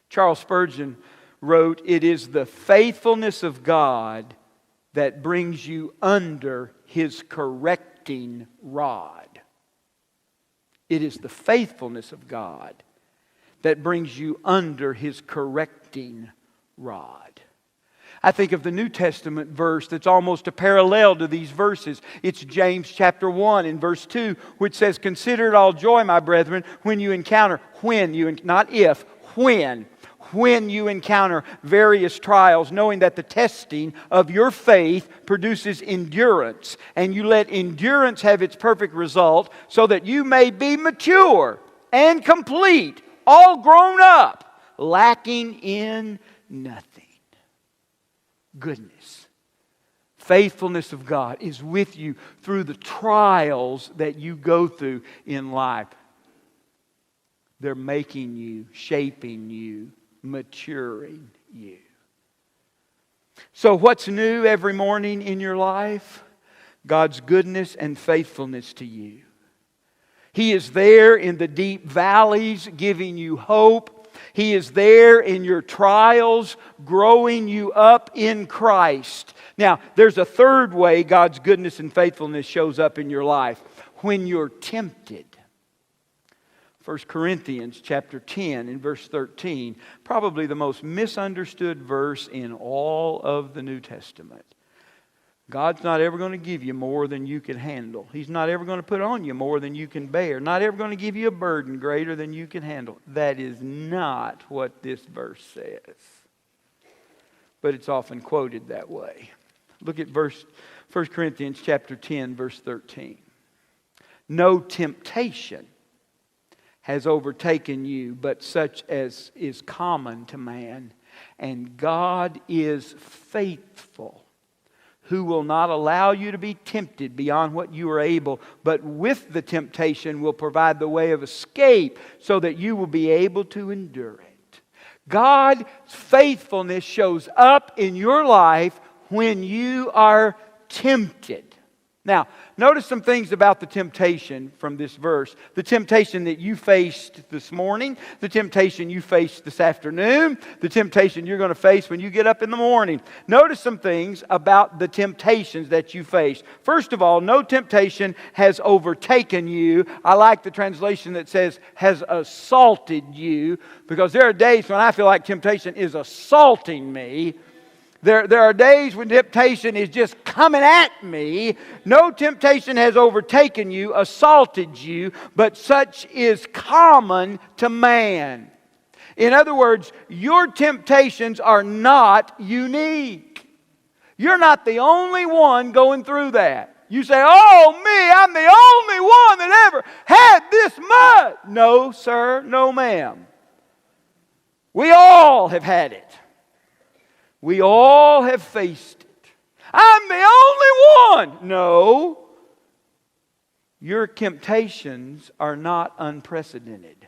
Charles Spurgeon wrote, "It is the faithfulness of God that brings you under His correcting rod." It is the faithfulness of God that brings you under His correcting rod. I think of the New Testament verse that's almost a parallel to these verses. It's James chapter 1 and verse 2, which says, "Consider it all joy, my brethren, when you encounter," not if, when you encounter various trials, knowing that the testing of your faith produces endurance. And you let endurance have its perfect result, so that you may be mature and complete, all grown up, lacking in nothing. Goodness, faithfulness of God is with you through the trials that you go through in life. They're making you, shaping you, maturing you. So what's new every morning in your life? God's goodness and faithfulness to you. He is there in the deep valleys, giving you hope. He is there in your trials, growing you up in Christ. Now, there's a third way God's goodness and faithfulness shows up in your life: when you're tempted. 1 Corinthians chapter 10 and verse 13, probably the most misunderstood verse in all of the New Testament. God's not ever going to give you more than you can handle. He's not ever going to put on you more than you can bear. Not ever going to give you a burden greater than you can handle. That is not what this verse says. But it's often quoted that way. Look at 1 Corinthians chapter 10, verse 13. "No temptation has overtaken you, but such as is common to man. And God is faithful, who will not allow you to be tempted beyond what you are able, but with the temptation will provide the way of escape, so that you will be able to endure it." God's faithfulness shows up in your life when you are tempted. Now, notice some things about the temptation from this verse. The temptation that you faced this morning, the temptation you faced this afternoon, the temptation you're going to face when you get up in the morning. Notice some things about the temptations that you face. First of all, no temptation has overtaken you. I like the translation that says has assaulted you, because there are days when I feel like temptation is assaulting me. There are days when temptation is just coming at me. No temptation has overtaken you, assaulted you, but such is common to man. In other words, your temptations are not unique. You're not the only one going through that. You say, "Oh, me, I'm the only one that ever had this much." No, sir, no, ma'am. We all have had it. We all have faced it. "I'm the only one." No. Your temptations are not unprecedented.